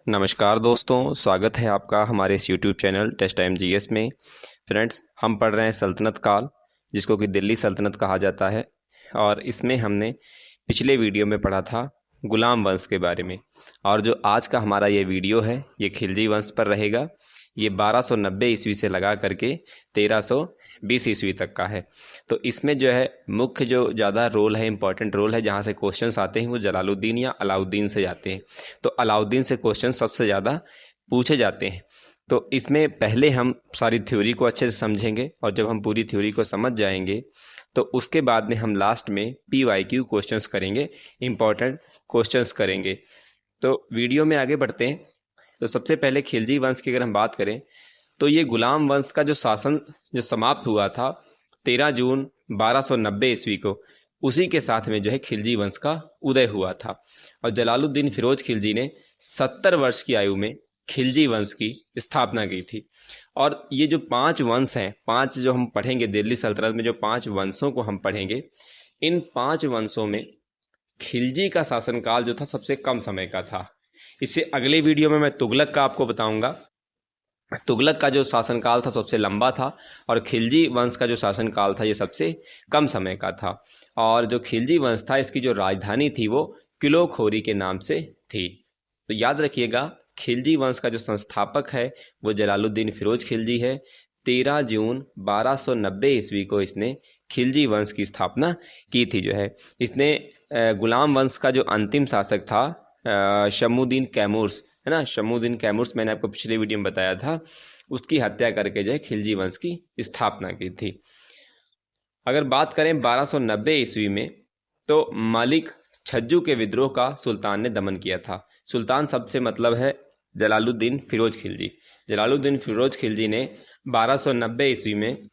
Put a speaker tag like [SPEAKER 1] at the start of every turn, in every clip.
[SPEAKER 1] नमस्कार दोस्तों, स्वागत है आपका हमारे इस YouTube channel test time GS में। फ्रेंड्स, हम पढ़ रहे हैं सल्तनत काल, जिसको कि दिल्ली सल्तनत कहा जाता है। और इसमें हमने पिछले वीडियो में पढ़ा था गुलाम वंश के बारे में। और जो आज का हमारा ये वीडियो है ये खिलजी वंश पर रहेगा। ये 1290 ईस्वी से लगा करके 1320 ईस्वी तक का है। तो इसमें जो है मुख्य जो ज़्यादा रोल है, इंपॉर्टेंट रोल है, जहाँ से क्वेश्चंस आते हैं वो जलालुद्दीन या अलाउद्दीन से जाते हैं। तो अलाउद्दीन से क्वेश्चन सबसे ज़्यादा पूछे जाते हैं। तो इसमें पहले हम सारी थ्योरी को अच्छे से समझेंगे, और जब हम पूरी थ्योरी को समझ जाएंगे तो उसके बाद में हम लास्ट में PYQ क्वेश्चंस करेंगे, इंपॉर्टेंट क्वेश्चंस करेंगे। तो वीडियो में आगे बढ़ते हैं। तो सबसे पहले खिलजी वंश की अगर हम बात करें तो ये गुलाम वंश का जो शासन जो समाप्त हुआ था 13 जून 1290 ईस्वी को, उसी के साथ में जो है खिलजी वंश का उदय हुआ था। और जलालुद्दीन फिरोज खिलजी ने 70 वर्ष की आयु में खिलजी वंश की स्थापना की थी। और ये जो 5 वंश हैं, 5 जो हम पढ़ेंगे दिल्ली सल्तनत में, जो 5 वंशों को हम पढ़ेंगे, इन 5 वंशों में खिलजी का शासनकाल जो था सबसे कम समय का था। इससे अगले वीडियो में मैं तुगलक का आपको बताऊंगा। तुगलक का जो शासनकाल था सबसे लंबा था, और खिलजी वंश का जो शासनकाल था ये सबसे कम समय का था। और जो खिलजी वंश था इसकी जो राजधानी थी वो किलोखोरी के नाम से थी। तो याद रखिएगा, खिलजी वंश का जो संस्थापक है वो जलालुद्दीन फिरोज खिलजी है। 13 जून 1290 ईस्वी को इसने खिलजी वंश की स्थापना की थी। जो है इसने गुलाम वंश का जो अंतिम शासक था शमुद्दीन कैमूर्स, है ना, शमुद्दीन कैमूर्स, मैंने आपको पिछले वीडियो में बताया था, उसकी हत्या करके जो है खिलजी वंश की स्थापना की थी। अगर बात करें 1290 ईस्वी में, तो मलिक छज्जू के विद्रोह का सुल्तान ने दमन किया था। सुल्तान शब्द से मतलब है जलालुद्दीन फिरोज खिलजी। जलालुद्दीन फिरोज खिलजी ने 1290 ईस्वी में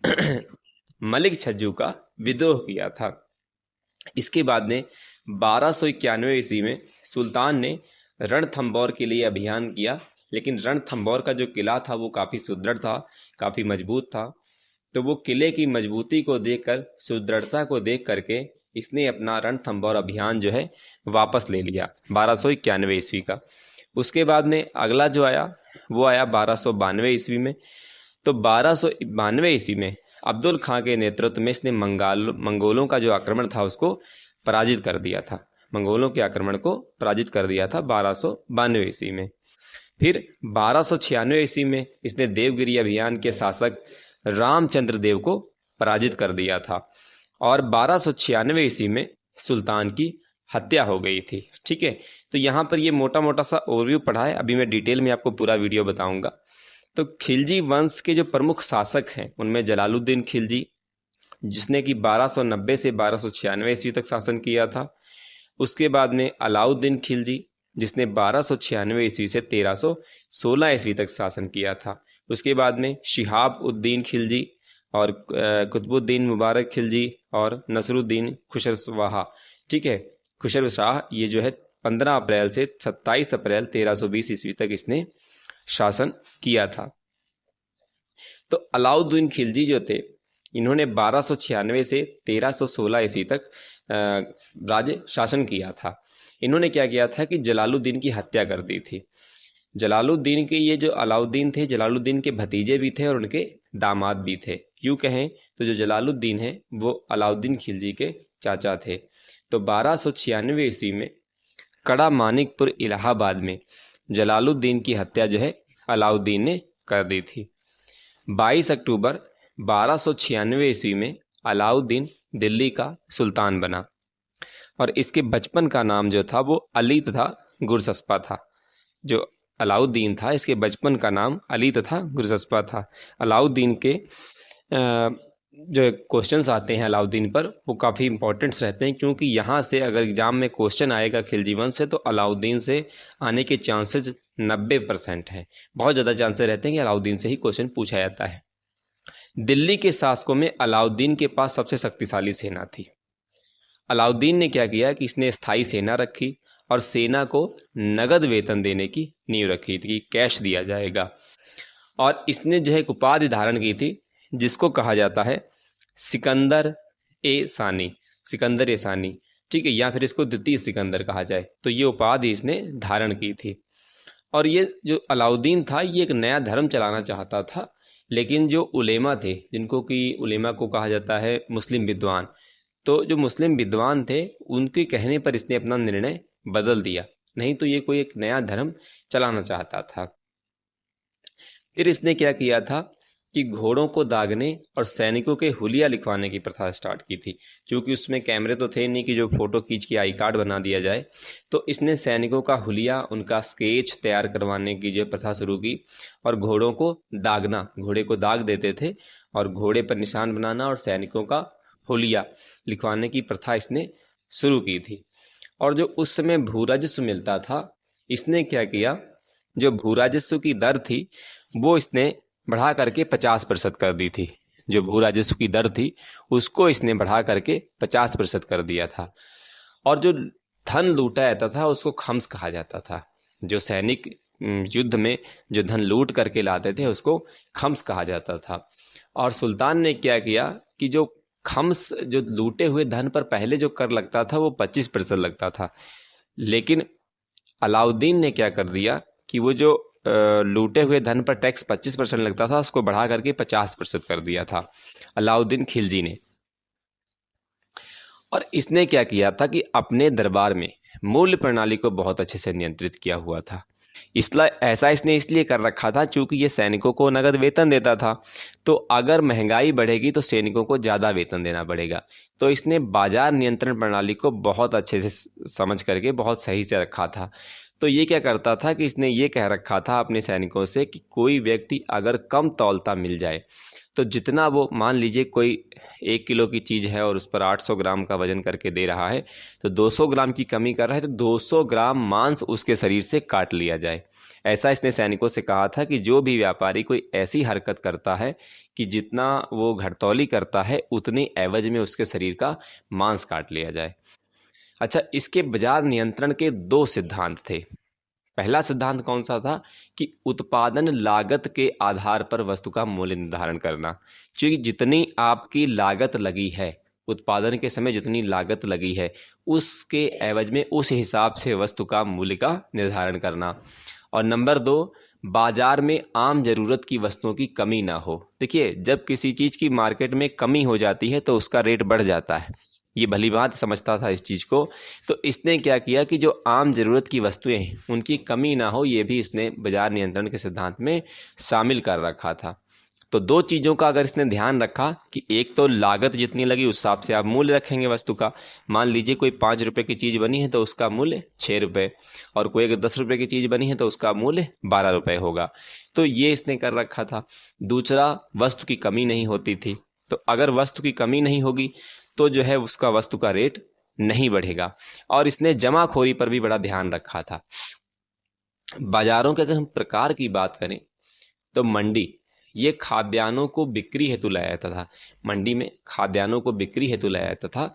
[SPEAKER 1] मलिक छज्जू का विद्रोह किया था। इसके बाद ने 1291 ईस्वी में सुल्तान ने रणथंबोर के लिए अभियान किया, लेकिन रणथंबोर का जो किला था वो काफ़ी सुदृढ़ था, काफ़ी मजबूत था। तो वो किले की मजबूती को देखकर, सुदृढ़ता को देख करके इसने अपना रणथंबोर अभियान जो है वापस ले लिया 1291 ईस्वी का। उसके बाद में अगला जो आया वो आया 1292 ईस्वी में। तो 1292 ईस्वी में अब्दुल खां के नेतृत्व में इसने मंगोलों का जो आक्रमण था उसको पराजित कर दिया था। मंगोलों के आक्रमण को पराजित कर दिया था 1292 ईस्वी में। फिर 1296 ईस्वी में इसने देवगिरी अभियान के शासक रामचंद्र देव को पराजित कर दिया था। और 1296 ईस्वी में सुल्तान की हत्या हो गई थी। ठीक है, तो यहाँ पर ये मोटा मोटा सा ओवरव्यू पढ़ा है, अभी मैं डिटेल में आपको पूरा वीडियो बताऊंगा। तो खिलजी वंश के जो प्रमुख शासक हैं उनमें जलालुद्दीन खिलजी, जिसने कि 1290 से 1296 ईस्वी तक शासन किया था। उसके बाद में अलाउद्दीन खिलजी, जिसने 1296 ईस्वी से 1316 ईस्वी तक शासन किया था। उसके बाद में शिहाब उद्दीन खिलजी और कुतुबुद्दीन मुबारक खिलजी और नसरुद्दीन खुसरवाहा। ठीक है, खुसरशाह, ये जो है 15 अप्रैल से 27 अप्रैल 1320 ईस्वी तक इसने शासन किया था। तो अलाउद्दीन खिलजी जो थे, इन्होंने 1296 से 1316 ईस्वी तक राज्य शासन किया था। इन्होंने क्या किया था कि जलालुद्दीन की हत्या कर दी थी। जलालुद्दीन के ये जो अलाउद्दीन थे, जलालुद्दीन के भतीजे भी थे और उनके दामाद भी थे। यूँ कहें तो जो जलालुद्दीन है वो अलाउद्दीन खिलजी के चाचा थे। तो 1296 ईस्वी में कड़ा मानिकपुर इलाहाबाद में जलालुद्दीन की हत्या जो है अलाउद्दीन ने कर दी थी। 22 अक्टूबर 1296 ईस्वी में अलाउद्दीन दिल्ली का सुल्तान बना, और इसके बचपन का नाम जो था वो अली तथा गुरसस्पा था। जो अलाउद्दीन था इसके बचपन का नाम अली तथा गुरसस्पा था। अलाउद्दीन के जो क्वेश्चंस आते हैं अलाउद्दीन पर वो काफ़ी इंपॉर्टेंट्स रहते हैं, क्योंकि यहाँ से अगर एग्जाम में क्वेश्चन आएगा खिलजी वंश से तो अलाउद्दीन से आने के चांसेस 90% हैं। बहुत ज़्यादा चांसेस रहते हैं कि अलाउद्दीन से ही क्वेश्चन पूछा जाता है। दिल्ली के शासकों में अलाउद्दीन के पास सबसे शक्तिशाली सेना थी। अलाउद्दीन ने क्या किया कि इसने स्थायी सेना रखी और सेना को नगद वेतन देने की नींव रखी थी कि कैश दिया जाएगा। और इसने जो है एक उपाधि धारण की थी जिसको कहा जाता है सिकंदर ए सानी, सिकंदर ए सानी। ठीक है, या फिर इसको द्वितीय सिकंदर कहा जाए। तो ये उपाधि इसने धारण की थी। और ये जो अलाउद्दीन था ये एक नया धर्म चलाना चाहता था, लेकिन जो उलेमा थे, जिनको कि उलेमा को कहा जाता है मुस्लिम विद्वान, तो जो मुस्लिम विद्वान थे उनके कहने पर इसने अपना निर्णय बदल दिया, नहीं तो ये कोई एक नया धर्म चलाना चाहता था। फिर इसने क्या किया था कि घोड़ों को दागने और सैनिकों के हुलिया लिखवाने की प्रथा स्टार्ट की थी। क्योंकि उसमें कैमरे तो थे नहीं कि जो फोटो खींच के आई कार्ड बना दिया जाए, तो इसने सैनिकों का हुलिया, उनका स्केच तैयार करवाने की जो प्रथा शुरू की, और घोड़ों को दागना, घोड़े को दाग देते थे और घोड़े पर निशान बनाना और सैनिकों का हुलिया लिखवाने की प्रथा इसने शुरू की थी। और जो उस समय भू राजस्व मिलता था, इसने क्या किया, जो भू राजस्व की दर थी वो इसने बढ़ा करके 50% कर दी थी। जो भू राजस्व की दर थी उसको इसने बढ़ा करके 50% कर दिया था। और जो धन लूटा जाता था उसको खम्स कहा जाता था। जो सैनिक युद्ध में जो धन लूट करके लाते थे उसको खम्स कहा जाता था। और सुल्तान ने क्या किया कि जो खम्स, जो लूटे हुए धन पर पहले जो कर लगता था वो 25% लगता था, लेकिन अलाउद्दीन ने क्या कर दिया कि वो जो लूटे हुए धन पर टैक्स 25% लगता था उसको बढ़ा करके 50% कर दिया था अलाउद्दीन खिलजी ने। और इसने क्या किया था कि अपने दरबार में मूल्य प्रणाली को बहुत अच्छे से नियंत्रित किया हुआ था। इसलिए ऐसा इसने इसलिए कर रखा था क्योंकि ये सैनिकों को नगद वेतन देता था, तो अगर महंगाई बढ़ेगी तो सैनिकों को ज़्यादा वेतन देना पड़ेगा। तो इसने बाजार नियंत्रण प्रणाली को बहुत अच्छे से समझ करके बहुत सही से रखा था। तो ये क्या करता था कि इसने ये कह रखा था अपने सैनिकों से कि कोई व्यक्ति अगर कम तौलता मिल जाए, तो जितना वो, मान लीजिए कोई 1 किलो की चीज़ है और उस पर 800 ग्राम का वजन करके दे रहा है, तो 200 ग्राम की कमी कर रहा है तो 200 ग्राम मांस उसके शरीर से काट लिया जाए। ऐसा इसने सैनिकों से कहा था कि जो भी व्यापारी कोई ऐसी हरकत करता है कि जितना वो घटतौली करता है उतने एवज में उसके शरीर का मांस काट लिया जाए। अच्छा, इसके बाजार नियंत्रण के 2 सिद्धांत थे। पहला सिद्धांत कौन सा था कि उत्पादन लागत के आधार पर वस्तु का मूल्य निर्धारण करना। क्योंकि जितनी आपकी लागत लगी है, उत्पादन के समय जितनी लागत लगी है, उसके एवज में उस हिसाब से वस्तु का मूल्य का निर्धारण करना। और नंबर 2, बाजार में आम जरूरत की वस्तुओं की कमी ना हो। देखिए, जब किसी चीज़ की मार्केट में कमी हो जाती है तो उसका रेट बढ़ जाता है, ये भली बात समझता था इस चीज़ को। तो इसने क्या किया कि जो आम ज़रूरत की वस्तुएं हैं उनकी कमी ना हो, ये भी इसने बाजार नियंत्रण के सिद्धांत में शामिल कर रखा था। तो 2 चीज़ों का अगर इसने ध्यान रखा कि एक तो लागत जितनी लगी उस हिसाब से आप मूल्य रखेंगे वस्तु का। मान लीजिए कोई 5 रुपये की चीज़ बनी है तो उसका मूल्य 6 रुपये, और कोई अगर 10 रुपये की चीज़ बनी है तो उसका मूल्य 12 रुपये होगा। तो ये इसने कर रखा था। दूसरा, वस्तु की कमी नहीं होती थी। तो अगर वस्तु की कमी नहीं होगी तो जो है उसका वस्तु का रेट नहीं बढ़ेगा। और इसने जमाखोरी पर भी बड़ा ध्यान रखा था। बाजारों के अगर हम प्रकार की बात करें तो मंडी, ये खाद्यान्नों को बिक्री हेतु लाया जाता था। मंडी में खाद्यान्नों को बिक्री हेतु लाया जाता था।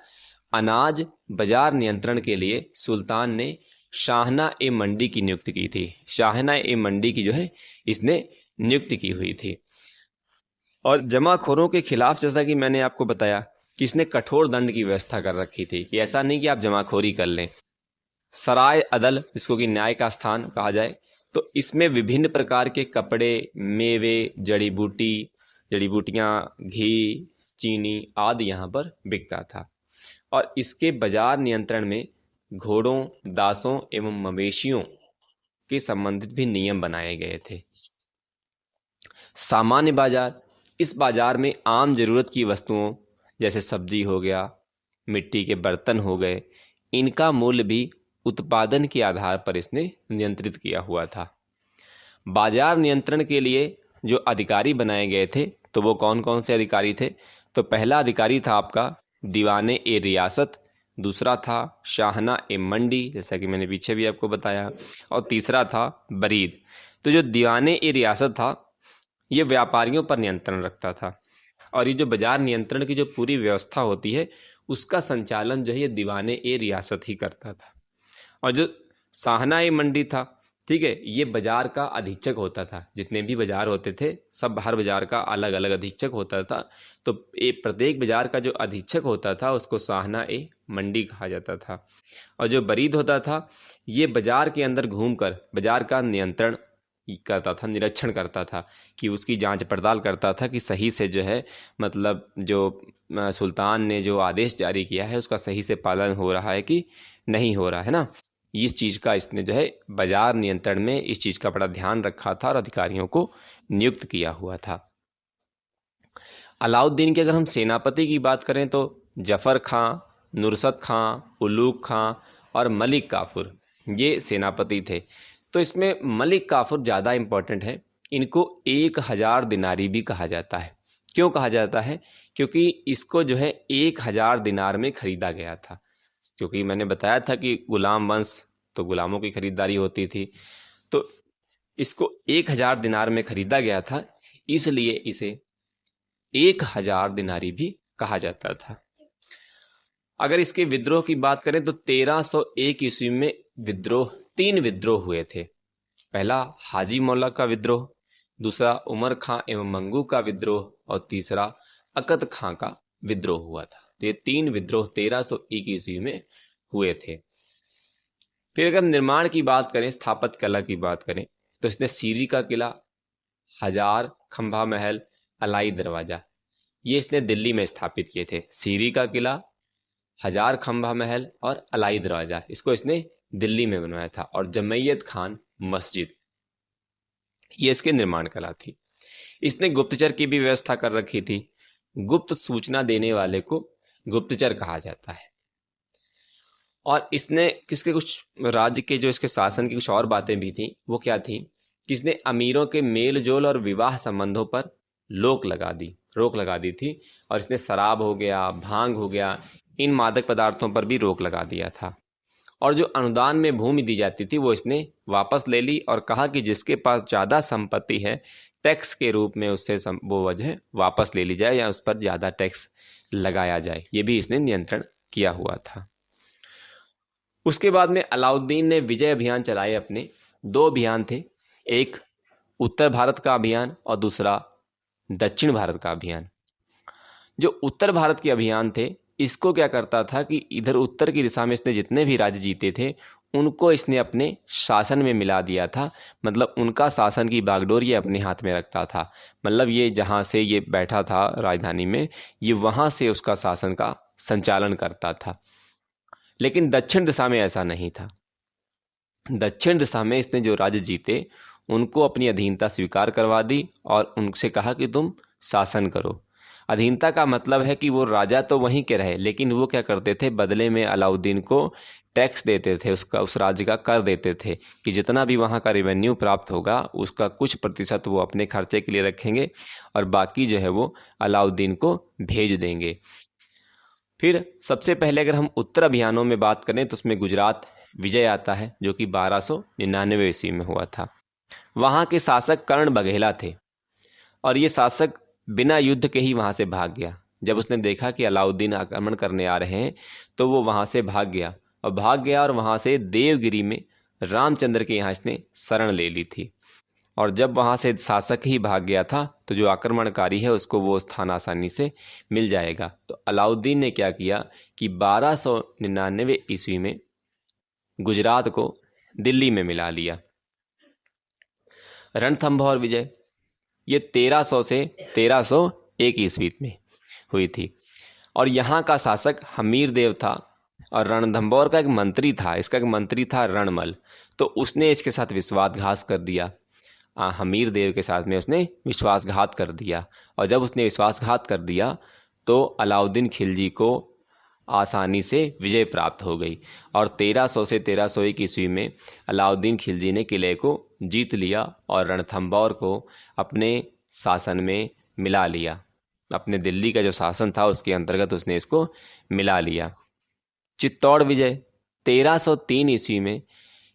[SPEAKER 1] अनाज बाजार नियंत्रण के लिए सुल्तान ने शाहना ए मंडी की नियुक्ति की थी। शाहना ए मंडी की जो है इसने नियुक्ति की हुई थी। और जमाखोरों के खिलाफ, जैसा कि मैंने आपको बताया कि इसने कठोर दंड की व्यवस्था कर रखी थी कि ऐसा नहीं कि आप जमाखोरी कर लें। सराय अदल, जिसको कि न्याय का स्थान कहा जाए, तो इसमें विभिन्न प्रकार के कपड़े, मेवे, जड़ी बूटियाँ, घी, चीनी आदि यहाँ पर बिकता था। और इसके बाजार नियंत्रण में घोड़ों, दासों एवं मवेशियों के संबंधित भी नियम बनाए गए थे। सामान्य बाजार, इस बाजार में आम जरूरत की वस्तुओं जैसे सब्जी हो गया, मिट्टी के बर्तन हो गए, इनका मूल्य भी उत्पादन के आधार पर इसने नियंत्रित किया हुआ था। बाजार नियंत्रण के लिए जो अधिकारी बनाए गए थे तो वो कौन कौन से अधिकारी थे? तो पहला अधिकारी था आपका दीवाने ए रियासत, दूसरा था शाहना ए मंडी, जैसा कि मैंने पीछे भी आपको बताया, और तीसरा था बरीद। तो जो दीवाने ए रियासत था ये व्यापारियों पर नियंत्रण रखता था, और ये जो बाजार नियंत्रण की जो पूरी व्यवस्था होती है उसका संचालन जो है ये दीवाने ए रियासत ही करता था। और जो शाहना ए मंडी था ठीक है। ये बाजार का अधीक्षक होता था, जितने भी बाजार होते थे सब हर बाजार का अलग अलग अधीक्षक होता था। तो प्रत्येक बाजार का जो अधीक्षक होता था उसको साहना ए मंडी कहा जाता था। और जो बरीद होता था ये बाजार के अंदर घूमकर बाजार का नियंत्रण करता था, निरीक्षण करता था, कि उसकी जांच पड़ताल करता था कि सही से जो है मतलब जो सुल्तान ने जो आदेश जारी किया है उसका सही से पालन हो रहा है कि नहीं हो रहा है ना। इस चीज़ का इसने जो है बाजार नियंत्रण में इस चीज़ का बड़ा ध्यान रखा था और अधिकारियों को नियुक्त किया हुआ था। अलाउद्दीन के अगर हम सेनापति की बात करें तो जफ़र खां, नुसरत खां, उलूग खां और मलिक काफूर ये सेनापति थे। तो इसमें मलिक काफूर ज़्यादा इम्पोर्टेंट है। इनको 1000 दिनारी भी कहा जाता है। क्यों कहा जाता है? क्योंकि इसको जो है 1000 दिनार में ख़रीदा गया था। क्योंकि मैंने बताया था कि गुलाम वंश तो गुलामों की खरीदारी होती थी, तो इसको 1000 दिनार में ख़रीदा गया था, इसलिए इसे 1000 दिनारी भी कहा जाता था। अगर इसके विद्रोह की बात करें तो 1301 ईस्वी में तीन विद्रोह हुए थे। पहला हाजी मौला का विद्रोह, दूसरा उमर खां एवं मंगू का विद्रोह और तीसरा अकद खां का विद्रोह हुआ था। तो ये तीन विद्रोह 1301 ईस्वी में हुए थे। फिर अगर निर्माण की बात करें, स्थापत्य कला की बात करें, तो इसने सीरी का किला, हजार खंभा महल, अलाई दरवाजा ये इसने दिल्ली में स्थापित किए थे। सीरी का किला, हजार खंभा महल और अलाई दरवाजा इसको इसने दिल्ली में बनवाया था। और जमैयत खान मस्जिद ये इसके निर्माण कला थी। इसने गुप्तचर की भी व्यवस्था कर रखी थी। गुप्त सूचना देने वाले को गुप्तचर कहा जाता है। और इसने किसके कुछ राज्य के जो इसके शासन की कुछ और बातें भी थी, वो क्या थी कि इसने अमीरों के मेल जोल और विवाह संबंधों पर रोक लगा दी थी। और इसने शराब हो गया, भांग हो गया, इन मादक पदार्थों पर भी रोक लगा दिया था। और जो अनुदान में भूमि दी जाती थी वो इसने वापस ले ली और कहा कि जिसके पास ज़्यादा संपत्ति है टैक्स के रूप में उससे वो वजह वापस ले ली जाए या उस पर ज़्यादा टैक्स लगाया जाए। ये भी इसने नियंत्रण किया हुआ था। उसके बाद में अलाउद्दीन ने विजय अभियान चलाए अपने। 2 अभियान थे, एक उत्तर भारत का अभियान और दूसरा दक्षिण भारत का अभियान। जो उत्तर भारत के अभियान थे इसको क्या करता था कि इधर उत्तर की दिशा में इसने जितने भी राज्य जीते थे उनको इसने अपने शासन में मिला दिया था। मतलब उनका शासन की बागडोर ये अपने हाथ में रखता था। मतलब ये जहाँ से ये बैठा था राजधानी में, ये वहाँ से उसका शासन का संचालन करता था। लेकिन दक्षिण दिशा में ऐसा नहीं था। दक्षिण दिशा में इसने जो राज्य जीते उनको अपनी अधीनता स्वीकार करवा दी और उनसे कहा कि तुम शासन करो। अधीनता का मतलब है कि वो राजा तो वहीं के रहे, लेकिन वो क्या करते थे, बदले में अलाउद्दीन को टैक्स देते थे, उस राज्य का कर देते थे कि जितना भी वहाँ का रेवेन्यू प्राप्त होगा उसका कुछ प्रतिशत वो अपने खर्चे के लिए रखेंगे और बाकी जो है वो अलाउद्दीन को भेज देंगे। फिर सबसे पहले अगर हम उत्तर अभियानों में बात करें तो उसमें गुजरात विजय आता है जो कि 1299 ईस्वी में हुआ था। वहाँ के शासक कर्ण बघेला थे और ये शासक बिना युद्ध के ही वहाँ से भाग गया। जब उसने देखा कि अलाउद्दीन आक्रमण करने आ रहे हैं तो वो वहाँ से भाग गया और वहाँ से देवगिरी में रामचंद्र के यहाँ इसने शरण ले ली थी। और जब वहाँ से शासक ही भाग गया था तो जो आक्रमणकारी है उसको वो स्थान आसानी से मिल जाएगा। तो अलाउद्दीन ने क्या किया कि 1299 ईस्वी में गुजरात को दिल्ली में मिला लिया। रणथंभौर विजय ये 1300 से 1301 ईस्वी में हुई थी और यहाँ का शासक हमीर देव था और रणथंभौर का एक मंत्री था, इसका एक मंत्री था रणमल। तो उसने इसके साथ विश्वासघात कर दिया। हमीर देव के साथ में उसने विश्वासघात कर दिया और जब उसने विश्वासघात कर दिया तो अलाउद्दीन खिलजी को आसानी से विजय प्राप्त हो गई और 1300 से 1301 ईस्वी में अलाउद्दीन खिलजी ने किले को जीत लिया और रणथंभौर को अपने शासन में मिला लिया। अपने दिल्ली का जो शासन था उसके अंतर्गत उसने इसको मिला लिया। चित्तौड़ विजय 1303 ईस्वी में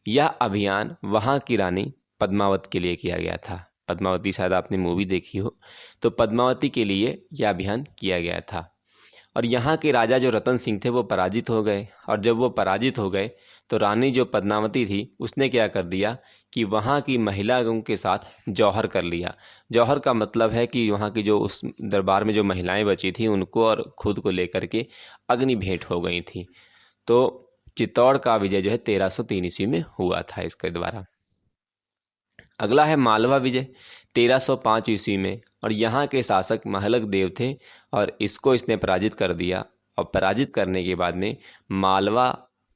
[SPEAKER 1] यह अभियान वहाँ की रानी पद्मावत के लिए किया गया था। पद्मावती शायद आपने मूवी देखी हो, तो पद्मावती के लिए यह अभियान किया गया था। और यहाँ के राजा जो रतन सिंह थे वो पराजित हो गए और जब वो पराजित हो गए तो रानी जो पद्मावती थी उसने क्या कर दिया कि वहाँ की महिलाओं के साथ जौहर कर लिया। जौहर का मतलब है कि वहाँ की जो उस दरबार में जो महिलाएं बची थी उनको और खुद को लेकर के अग्नि भेंट हो गई थी। तो चित्तौड़ का विजय जो है 1303 ईस्वी में हुआ था इसके द्वारा। अगला है मालवा विजय 1305 ईस्वी में, और यहाँ के शासक महलक देव थे और इसको इसने पराजित कर दिया। और पराजित करने के बाद में मालवा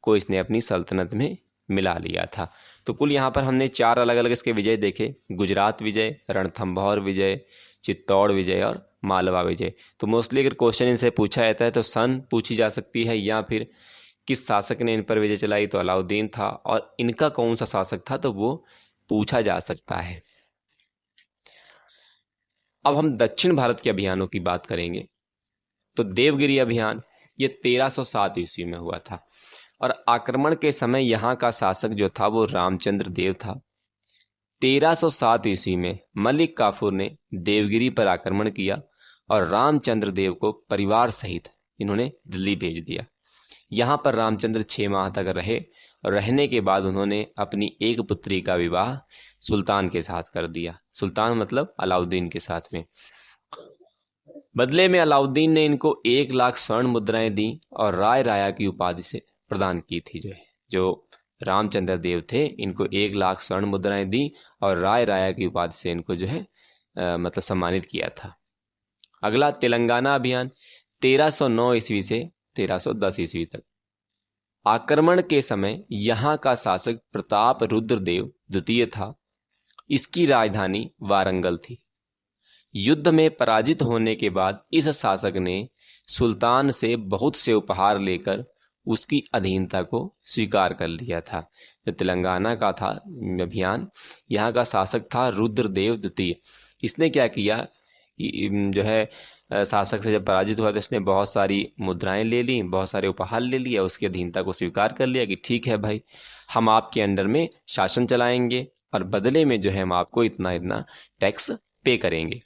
[SPEAKER 1] को इसने अपनी सल्तनत में मिला लिया था। तो कुल यहाँ पर हमने 4 अलग अलग इसके विजय देखे: गुजरात विजय, रणथंभौर विजय, चित्तौड़ विजय और मालवा विजय। तो मोस्टली अगर क्वेश्चन इनसे पूछा जाता है तो सन पूछी जा सकती है, या फिर किस शासक ने इन पर विजय चलाई, तो अलाउद्दीन था, और इनका कौन सा शासक था तो वो पूछा जा सकता है। अब हम दक्षिण भारत के अभियानों की बात करेंगे। तो देवगिरी अभियान ये 1307 ईस्वी में हुआ था, और आक्रमण के समय यहाँ का शासक जो था वो रामचंद्र देव था। 1307 ईस्वी में मलिक काफूर ने देवगिरी पर आक्रमण किया और रामचंद्र देव को परिवार सहित इन्होंने दिल्ली भेज दिया। यहाँ पर रामचंद्र 6 माह तक रहे, और रहने के बाद उन्होंने अपनी एक पुत्री का विवाह सुल्तान के साथ कर दिया। सुल्तान मतलब अलाउद्दीन के साथ में। बदले में अलाउद्दीन ने इनको 1 लाख स्वर्ण मुद्राएं दी और राय राया की उपाधि से प्रदान की थी। जो रामचंद्र देव थे इनको 1 लाख स्वर्ण मुद्राएं दी और राय राया की उपाधि से इनको मतलब सम्मानित किया था। अगला तेलंगाना अभियान 1309 ईस्वी से 1310 ईस्वी तक। आक्रमण के समय यहाँ का शासक प्रताप रुद्रदेव द्वितीय था। इसकी राजधानी वारंगल थी। युद्ध में पराजित होने के बाद इस शासक ने सुल्तान से बहुत से उपहार लेकर उसकी अधीनता को स्वीकार कर लिया था। जो तेलंगाना का था अभियान, यहाँ का शासक था रुद्रदेव द्वितीय। इसने क्या किया कि शासक से जब पराजित हुआ तो इसने बहुत सारी मुद्राएं ले ली, बहुत सारे उपहार ले लिया, उसकी अधीनता को स्वीकार कर लिया कि ठीक है भाई, हम आपके अंडर में शासन चलाएंगे और बदले में हम आपको इतना इतना टैक्स पे करेंगे।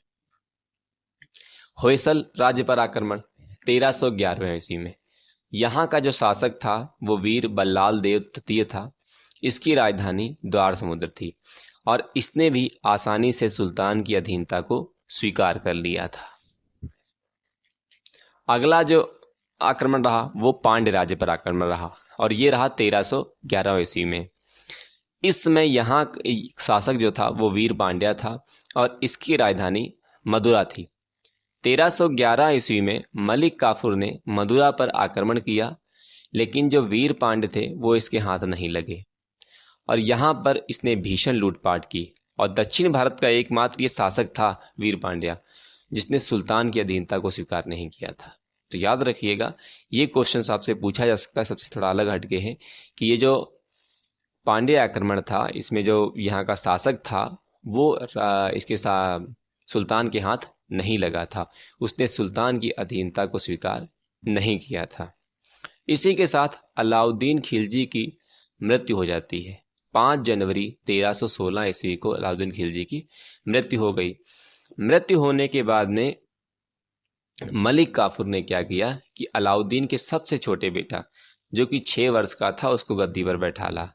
[SPEAKER 1] होयसल राज्य पर आक्रमण 1311 ईस्वी में। यहाँ का जो शासक था वो वीर बल्लाल देव तृतीय था। इसकी राजधानी द्वार समुद्र थी और इसने भी आसानी से सुल्तान की अधीनता को स्वीकार कर लिया था। अगला जो आक्रमण रहा वो पांड्य राज्य पर आक्रमण रहा, और ये रहा 1311 ईस्वी में। इस समय यहाँ शासक जो था वो वीर पांड्या था और इसकी राजधानी मदुरा थी। 1311 ईस्वी में मलिक काफूर ने मदुरा पर आक्रमण किया, लेकिन जो वीर पांड्य थे वो इसके हाथ नहीं लगे और यहाँ पर इसने भीषण लूटपाट की। और दक्षिण भारत का एकमात्र ये शासक था वीर पांड्या जिसने सुल्तान की अधीनता को स्वीकार नहीं किया था। तो याद रखिएगा, ये क्वेश्चन आपसे पूछा जा सकता है। सबसे थोड़ा अलग हटके है कि ये जो पांड्या आक्रमण था इसमें जो यहाँ का शासक था वो इसके सुल्तान के हाथ नहीं लगा था, उसने सुल्तान की अधीनता को स्वीकार नहीं किया था। इसी के साथ अलाउद्दीन खिलजी की मृत्यु हो जाती है। 5 जनवरी 1316 ईस्वी को अलाउद्दीन खिलजी की मृत्यु हो गई। मृत्यु होने के बाद में मलिक काफूर ने क्या किया कि अलाउद्दीन के सबसे छोटे बेटा जो कि 6 वर्ष का था उसको गद्दी पर बैठाला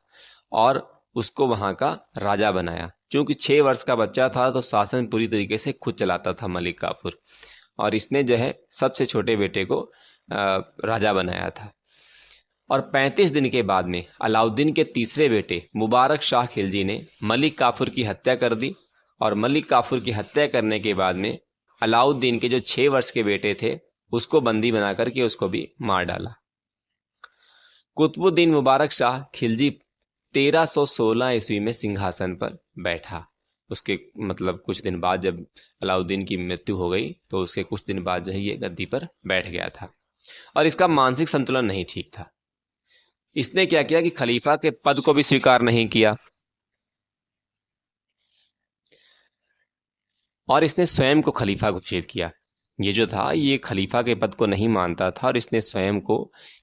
[SPEAKER 1] और उसको वहां का राजा बनाया। क्योंकि 6 वर्ष का बच्चा था तो शासन पूरी तरीके से खुद चलाता था मलिक काफूर, और इसने सबसे छोटे बेटे को राजा बनाया था। और 35 दिन के बाद में अलाउद्दीन के तीसरे बेटे मुबारक शाह खिलजी ने मलिक काफूर की हत्या कर दी, और मलिक काफूर की हत्या करने के बाद में अलाउद्दीन के जो 6 वर्ष के बेटे थे उसको बंदी बना करके उसको भी मार डाला। कुतुबुद्दीन मुबारक शाह खिलजी 1316 ईस्वी में सिंहासन पर बैठा। उसके कुछ दिन बाद जब अलाउद्दीन की मृत्यु हो गई तो उसके कुछ दिन बाद ये गद्दी पर बैठ गया था, और इसका मानसिक संतुलन नहीं ठीक था। इसने क्या किया कि खलीफा के पद को भी स्वीकार नहीं किया और इसने स्वयं को खलीफा घोषित किया। ये जो था ये खलीफा के पद को नहीं मानता था और इसने स्वयं को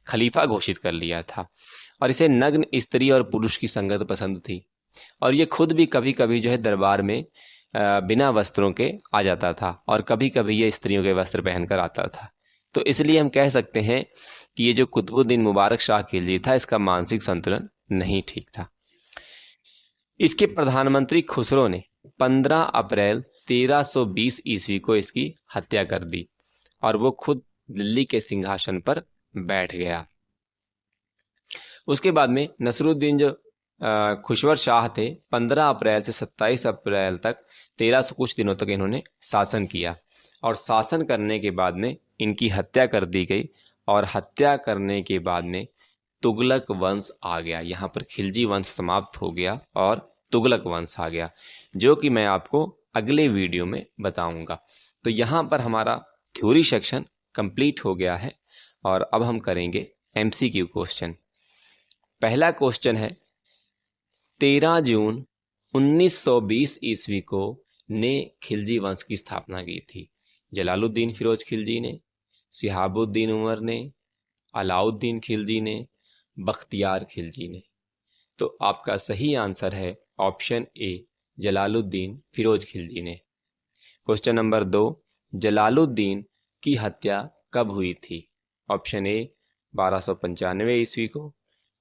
[SPEAKER 1] खलीफा घोषित कर लिया था। और इसे नग्न स्त्री और पुरुष की संगत पसंद थी, और ये खुद भी कभी कभी दरबार में बिना वस्त्रों के आ जाता था और कभी कभी ये स्त्रियों के वस्त्र पहनकर आता था। तो इसलिए हम कह सकते हैं कि ये जो कुतुबुद्दीन मुबारक शाह खिलजी था इसका मानसिक संतुलन नहीं ठीक था। इसके प्रधानमंत्री खुसरो ने 15 अप्रैल 1320 ईस्वी को इसकी हत्या कर दी और वो खुद दिल्ली के सिंहासन पर बैठ गया। उसके बाद में नसरुद्दीन जो खुशवर शाह थे, 15 अप्रैल से 27 अप्रैल तक 1300 कुछ दिनों तक इन्होंने शासन किया और शासन करने के बाद में इनकी हत्या कर दी गई और हत्या करने के बाद में तुगलक वंश आ गया। यहाँ पर खिलजी वंश समाप्त हो गया और तुगलक वंश आ गया, जो कि मैं आपको अगले वीडियो में बताऊंगा। तो यहाँ पर हमारा थ्योरी सेक्शन कंप्लीट हो गया है और अब हम करेंगे MCQ क्वेश्चन। पहला क्वेश्चन है, 13 जून 1920 ईस्वी को ने खिलजी वंश की स्थापना की थी। जलालुद्दीन फिरोज खिलजी ने, सिहाबुद्दीन उमर ने, अलाउद्दीन खिलजी ने, बख्तियार खिलजी ने। तो आपका सही आंसर है ऑप्शन ए, जलालुद्दीन फिरोज खिलजी ने। क्वेश्चन नंबर 2, जलालुद्दीन की हत्या कब हुई थी? ऑप्शन ए 1295 ईस्वी को,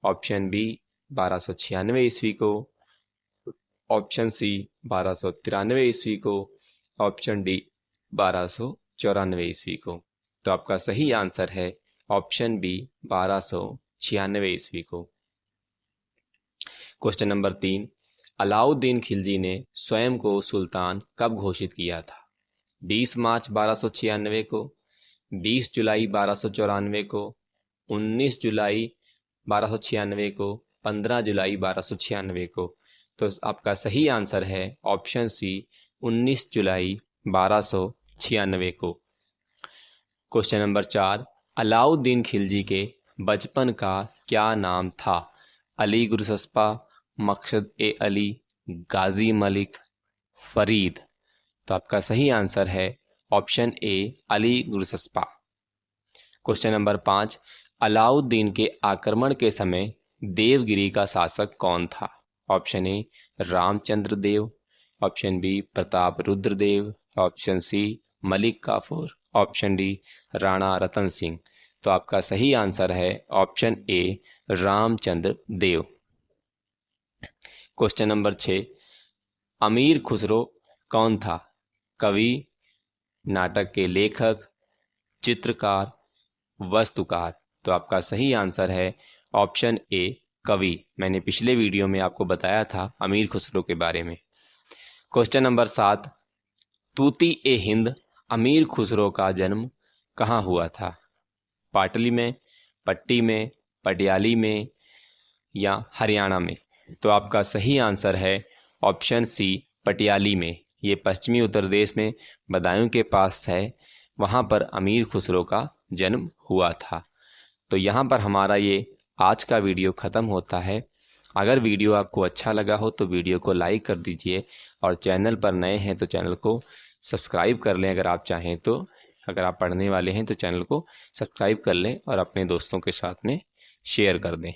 [SPEAKER 1] ऑप्शन बी 1296 ईस्वी को, ऑप्शन सी 1293 ईस्वी को, ऑप्शन डी 1294 ईस्वी को। तो आपका सही आंसर है ऑप्शन बी 1296 ईस्वी को। क्वेश्चन नंबर 3, अलाउद्दीन खिलजी ने स्वयं को सुल्तान कब घोषित किया था? 20 मार्च 1296 को, 20 जुलाई 1294 को, 19 जुलाई 1296 को, 15 जुलाई 1296 को। तो आपका सही आंसर है ऑप्शन सी 19 जुलाई 1296 को। क्वेश्चन नंबर 4, अलाउद्दीन खिलजी के बचपन का क्या नाम था? अली गुरसस्पा, मकसद ए अली, गाजी मलिक, फरीद। तो आपका सही आंसर है option A, Ali Gurshasp. Question number 5, Alauddin के आक्रमण के समय देवगिरी का शासक कौन था? Option A Ramchandra Dev, option B Pratap Rudra Dev, option C Malik Kafur, option D Rana Ratan Singh. तो आपका सही आंसर है option A, Ramchandra Dev. Question number 6, Amir Khusro कौन था? कवि, नाटक के लेखक, चित्रकार, वास्तुकार। तो आपका सही आंसर है ऑप्शन ए, कवि। मैंने पिछले वीडियो में आपको बताया था अमीर खुसरो के बारे में। क्वेश्चन नंबर 7, तूती ए हिंद अमीर खुसरो का जन्म कहाँ हुआ था? पाटली में, पट्टी में, पटियाली में या हरियाणा में? तो आपका सही आंसर है ऑप्शन सी, पटियाली में। ये पश्चिमी उत्तर प्रदेश में बदायूं के पास है, वहाँ पर अमीर खुसरो का जन्म हुआ था। तो यहाँ पर हमारा ये आज का वीडियो ख़त्म होता है। अगर वीडियो आपको अच्छा लगा हो तो वीडियो को लाइक कर दीजिए और चैनल पर नए हैं तो चैनल को सब्सक्राइब कर लें अगर आप चाहें तो। अगर आप पढ़ने वाले हैं तो चैनल को सब्सक्राइब कर लें और अपने दोस्तों के साथ में शेयर कर दें।